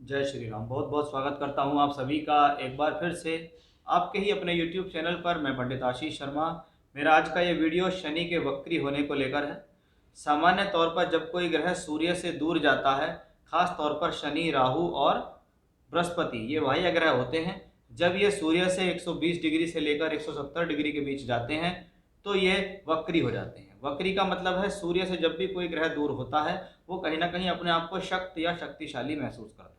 जय श्री राम। बहुत बहुत स्वागत करता हूं आप सभी का एक बार फिर से आपके ही अपने YouTube चैनल पर। मैं पंडित आशीष शर्मा। मेरा आज का ये वीडियो शनि के वक्री होने को लेकर है। सामान्य तौर पर जब कोई ग्रह सूर्य से दूर जाता है, खास तौर पर शनि, राहु और बृहस्पति, ये बाह्य ग्रह होते हैं। जब ये सूर्य से 120 डिग्री से लेकर 170 डिग्री के बीच जाते हैं तो ये वक्री हो जाते हैं। वक्री का मतलब है सूर्य से जब भी कोई ग्रह दूर होता है वो कहीं ना कहीं अपने आप को शक्त या शक्तिशाली महसूस करता है।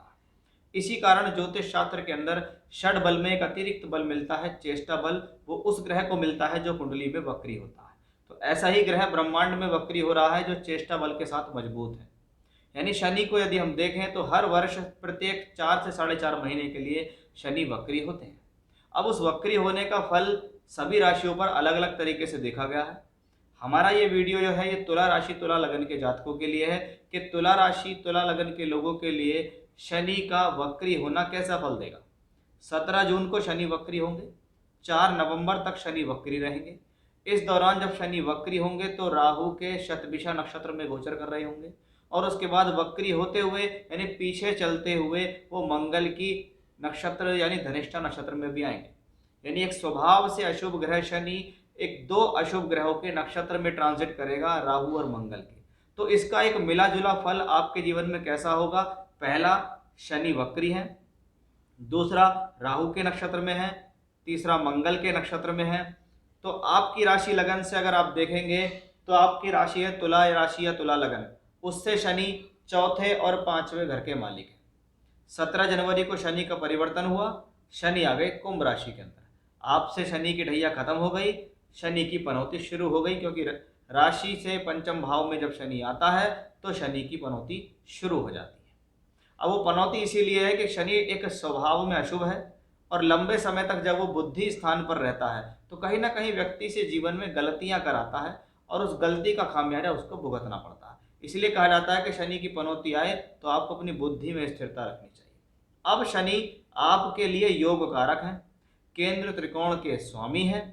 इसी कारण ज्योतिष शास्त्र के अंदर षड बल में एक अतिरिक्त बल मिलता है, चेष्टा बल। वो उस ग्रह को मिलता है जो कुंडली में वक्री होता है। तो ऐसा ही ग्रह ब्रह्मांड में वक्री हो रहा है जो चेष्टा बल के साथ मजबूत है। यानी शनि को यदि हम देखें तो हर वर्ष प्रत्येक 4 से 4.5 महीने के लिए शनि वक्री होते हैं। अब उस वक्री होने का फल सभी राशियों पर अलग अलग तरीके से देखा गया है। हमारा ये वीडियो जो है ये तुला राशि तुला लगन के जातकों के लिए है कि तुला राशि तुला लगन के लोगों के लिए शनि का वक्री होना कैसा फल देगा। 17 जून को शनि वक्री होंगे, 4 नवंबर तक शनि वक्री रहेंगे। इस दौरान जब शनि वक्री होंगे तो राहु के शतभिषा नक्षत्र में गोचर कर रहे होंगे और उसके बाद वक्री होते हुए यानी पीछे चलते हुए वो मंगल की नक्षत्र यानी धनिष्ठा नक्षत्र में भी आएंगे। यानी एक स्वभाव से अशुभ ग्रह शनि एक दो अशुभ ग्रहों के नक्षत्र में ट्रांजिट करेगा, राहु और मंगल के। तो इसका एक मिला जुला फल आपके जीवन में कैसा होगा। पहला, शनि वक्री है। दूसरा, राहु के नक्षत्र में है। तीसरा, मंगल के नक्षत्र में है। तो आपकी राशि लगन से अगर आप देखेंगे तो आपकी राशि है तुला राशि या तुला लगन, उससे शनि चौथे और पांचवें घर के मालिक है। 17 जनवरी को शनि का परिवर्तन हुआ, शनि आ गए कुंभ राशि के अंदर। आपसे शनि की ढैया खत्म हो गई, शनि की पनौती शुरू हो गई, क्योंकि राशि से पंचम भाव में जब शनि आता है तो शनि की पनौती शुरू हो जाती है। अब वो पनौती इसीलिए है कि शनि एक स्वभाव में अशुभ है और लंबे समय तक जब वो बुद्धि स्थान पर रहता है तो कहीं ना कहीं व्यक्ति से जीवन में गलतियां कराता है और उस गलती का खामियाजा उसको भुगतना पड़ता है। इसलिए कहा जाता है कि शनि की पनौती आए तो आपको अपनी बुद्धि में स्थिरता रखनी चाहिए। अब शनि आपके लिए योग कारक हैं, केंद्र त्रिकोण के स्वामी हैं,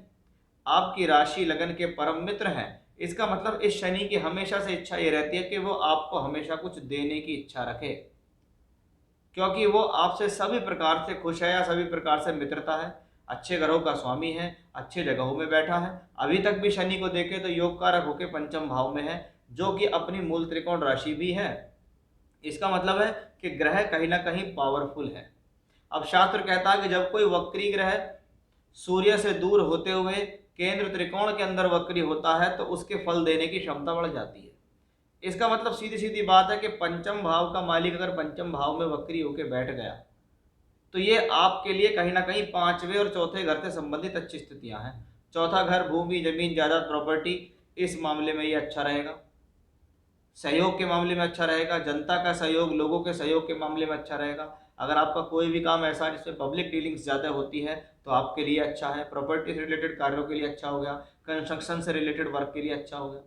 आपकी राशि लगन के परम मित्र हैं। इसका मतलब इस शनि की हमेशा से इच्छा ये रहती है कि वो आपको हमेशा कुछ देने की इच्छा रखे, क्योंकि वो आपसे सभी प्रकार से खुश है या सभी प्रकार से मित्रता है। अच्छे ग्रहों का स्वामी है, अच्छे जगहों में बैठा है। अभी तक भी शनि को देखे तो योग कारक होकर पंचम भाव में है, जो कि अपनी मूल त्रिकोण राशि भी है। इसका मतलब है कि ग्रह कहीं ना कहीं पावरफुल है। अब शास्त्र कहता है कि जब कोई वक्री ग्रह सूर्य से दूर होते हुए केंद्र त्रिकोण के अंदर वक्री होता है तो उसके फल देने की क्षमता बढ़ जाती है। इसका मतलब सीधी सीधी बात है कि पंचम भाव का मालिक अगर पंचम भाव में वक्री होकर बैठ गया तो ये आपके लिए कहीं ना कहीं पांचवें और चौथे घर से संबंधित अच्छी स्थितियां हैं। चौथा घर भूमि जमीन जायदाद प्रॉपर्टी, इस मामले में ये अच्छा रहेगा। सहयोग के मामले में अच्छा रहेगा, जनता का सहयोग लोगों के सहयोग के मामले में अच्छा रहेगा। अगर आपका कोई भी काम ऐसा है जिसमें पब्लिक डीलिंग्स ज़्यादा होती है तो आपके लिए अच्छा है। प्रॉपर्टी से रिलेटेड कार्यों के लिए अच्छा हो गया, कंस्ट्रक्शन से रिलेटेड वर्क के लिए अच्छा हो गया।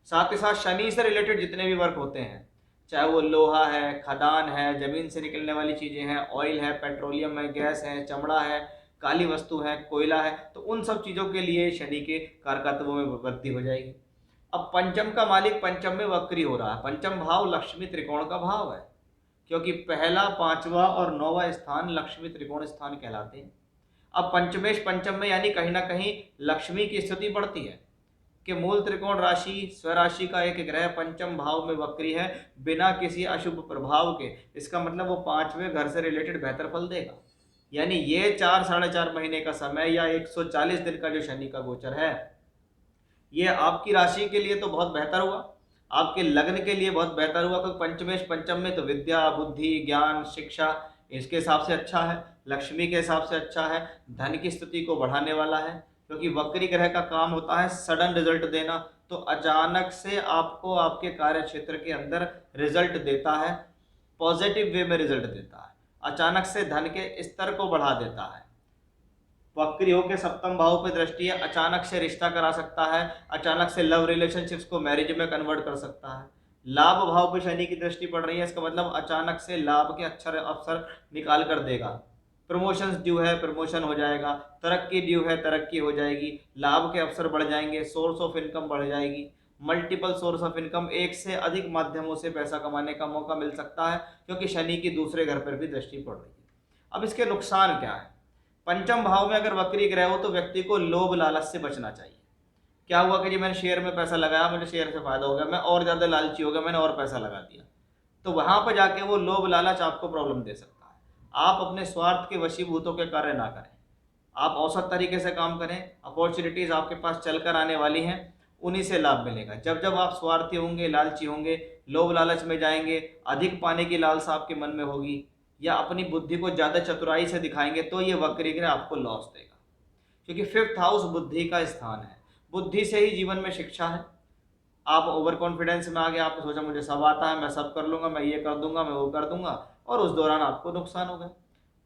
साथ ही साथ शनि से रिलेटेड जितने भी वर्क होते हैं, चाहे वो लोहा है, खदान है, जमीन से निकलने वाली चीज़ें हैं, ऑयल है, पेट्रोलियम है, गैस है, चमड़ा है, काली वस्तु है, कोयला है, तो उन सब चीज़ों के लिए शनि के कारकत्वों में वृद्धि हो जाएगी। अब पंचम का मालिक पंचम में वक्री हो रहा है। पंचम भाव लक्ष्मी त्रिकोण का भाव है, क्योंकि पहला, पांचवा और नौवां स्थान लक्ष्मी त्रिकोण स्थान कहलाते हैं। अब पंचमेश पंचम में यानी कहीं ना कहीं लक्ष्मी की स्थिति बढ़ती है कि मूल त्रिकोण राशि स्वराशि का एक ग्रह पंचम भाव में वक्री है बिना किसी अशुभ प्रभाव के। इसका मतलब वो पांचवें घर से रिलेटेड बेहतर फल देगा। यानी ये 4 साढ़े 4 महीने का समय या 140 दिन का जो शनि का गोचर है, ये आपकी राशि के लिए तो बहुत बेहतर हुआ, आपके लग्न के लिए बहुत बेहतर हुआ, क्योंकि पंचमेश पंचम में तो विद्या बुद्धि ज्ञान शिक्षा इसके हिसाब से अच्छा है, लक्ष्मी के हिसाब से अच्छा है, धन की स्थिति को बढ़ाने वाला है। क्योंकि वक्री ग्रह का काम होता है सडन रिजल्ट देना, तो अचानक से आपको आपके कार्य क्षेत्र के अंदर रिजल्ट देता है, पॉजिटिव वे में रिजल्ट देता है, अचानक से धन के स्तर को बढ़ा देता है। वक्री होकर सप्तम भाव पे दृष्टि है, अचानक से रिश्ता करा सकता है, अचानक से लव रिलेशनशिप्स को मैरिज में कन्वर्ट कर सकता है। लाभ भाव पे शनि की दृष्टि पड़ रही है, इसका मतलब अचानक से लाभ के अच्छे अवसर निकाल कर देगा। प्रमोशंस ड्यू है, प्रमोशन हो जाएगा, तरक्की ड्यू है, तरक्की हो जाएगी, लाभ के अवसर बढ़ जाएंगे, सोर्स ऑफ इनकम बढ़ जाएगी। मल्टीपल सोर्स ऑफ इनकम, एक से अधिक माध्यमों से पैसा कमाने का मौका मिल सकता है, क्योंकि शनि की दूसरे घर पर भी दृष्टि पड़ रही है। अब इसके नुकसान क्या है? पंचम भाव में अगर वक्री ग्रह हो तो व्यक्ति को लोभ लालच से बचना चाहिए। क्या हुआ कि जी मैंने शेयर में पैसा लगाया, मुझे शेयर से फायदा हो गया, मैं और ज़्यादा लालची हो गया, मैंने और पैसा लगा दिया, तो वहां पर जाके वो लोभ लालच आपको प्रॉब्लम दे सकता है। आप अपने स्वार्थ के वशीभूतों के कार्य ना करें, आप औसत तरीके से काम करें। अपॉर्चुनिटीज आपके पास चलकर आने वाली हैं, उन्हीं से लाभ मिलेगा। जब जब आप स्वार्थी होंगे, लालची होंगे, लोभ लालच में जाएंगे, अधिक पाने की लालसा आपके मन में होगी, या अपनी बुद्धि को ज़्यादा चतुराई से दिखाएंगे, तो ये वक्री ग्रह आपको लॉस देगा। क्योंकि फिफ्थ हाउस बुद्धि का स्थान है, बुद्धि से ही जीवन में शिक्षा है। आप ओवर कॉन्फिडेंस में आ गए, आपने सोचा मुझे सब आता है, मैं सब कर लूंगा, मैं ये कर दूंगा, मैं वो कर दूंगा, और उस दौरान आपको नुकसान हो गया।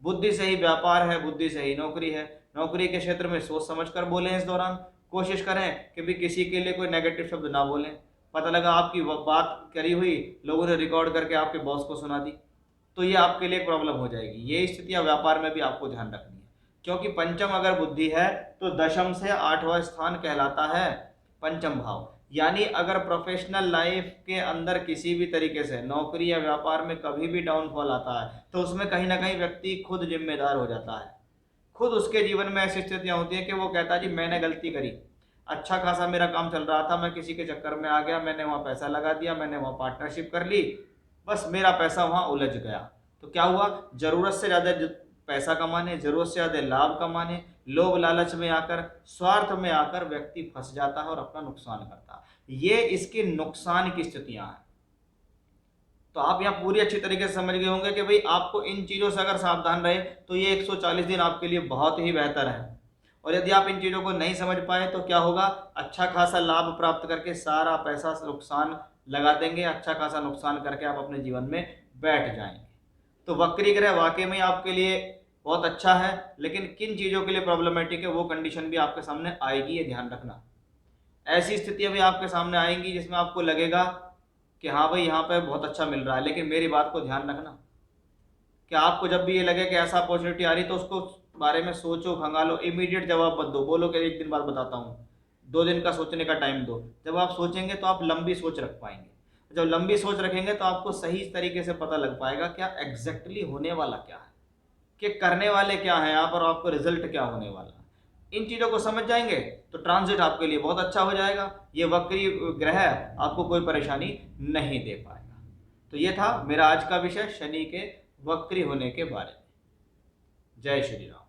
बुद्धि से ही व्यापार है, बुद्धि से ही नौकरी है। नौकरी के क्षेत्र में सोच समझ कर बोलें। इस दौरान कोशिश करें कि भी किसी के लिए कोई नेगेटिव शब्द ना बोलें। पता लगा आपकी बात करी हुई लोगों ने रिकॉर्ड करके आपके बॉस को सुना दी, तो ये आपके लिए प्रॉब्लम हो जाएगी। ये स्थितियां व्यापार में भी आपको ध्यान रखनी है, क्योंकि पंचम अगर बुद्धि है तो दशम से 8वां स्थान कहलाता है पंचम भाव। यानी अगर प्रोफेशनल लाइफ के अंदर किसी भी तरीके से नौकरी या व्यापार में कभी भी डाउनफॉल आता है, तो उसमें कहीं ना कहीं व्यक्ति खुद जिम्मेदार हो जाता है। खुद उसके जीवन में ऐसी स्थितियां होती हैं कि वो कहता है जी मैंने गलती करी, अच्छा खासा मेरा काम चल रहा था, मैं किसी के चक्कर में आ गया, मैंने वहाँ पैसा लगा दिया, मैंने वहाँ पार्टनरशिप कर ली, बस मेरा पैसा वहाँ उलझ गया। तो क्या हुआ, जरूरत से ज़्यादा पैसा कमाने, जरूरत से ज़्यादा लाभ कमाने, लोभ लालच में आकर, स्वार्थ में आकर व्यक्ति फंस जाता है और अपना नुकसान करता है। ये इसके नुकसान की स्थितियां हैं। तो आप यहाँ पूरी अच्छी तरीके से समझ गए होंगे कि भाई आपको इन चीज़ों से अगर सावधान रहे तो ये 140 दिन आपके लिए बहुत ही बेहतर है। और यदि आप इन चीज़ों को नहीं समझ पाए तो क्या होगा, अच्छा खासा लाभ प्राप्त करके सारा पैसा नुकसान लगा देंगे, अच्छा खासा नुकसान करके आप अपने जीवन में बैठ जाएंगे। तो वक्री ग्रह वाकई में आपके लिए बहुत अच्छा है, लेकिन किन चीज़ों के लिए प्रॉब्लमेटिक है वो कंडीशन भी आपके सामने आएगी, ये ध्यान रखना। ऐसी स्थितियां भी आपके सामने आएंगी जिसमें आपको लगेगा कि हाँ भाई यहाँ पे बहुत अच्छा मिल रहा है, लेकिन मेरी बात को ध्यान रखना कि आपको जब भी ये लगे कि ऐसा अपॉर्चुनिटी आ रही तो उसको बारे में सोचो, खंगालो, इमीडिएट जवाब मत दो, बोलो कि एक दिन बाद बताता हूँ, 2 दिन का सोचने का टाइम दो। जब आप सोचेंगे तो आप लंबी सोच रख पाएंगे, जब लंबी सोच रखेंगे तो आपको सही तरीके से पता लग पाएगा क्या एग्जैक्टली होने वाला क्या है, कि करने वाले क्या हैं यहाँ पर, आपको रिजल्ट क्या होने वाला है। इन चीज़ों को समझ जाएंगे तो ट्रांजिट आपके लिए बहुत अच्छा हो जाएगा। ये वक्री ग्रह आपको कोई परेशानी नहीं दे पाएगा। तो ये था मेरा आज का विषय, शनि के वक्री होने के बारे में। जय श्री राम।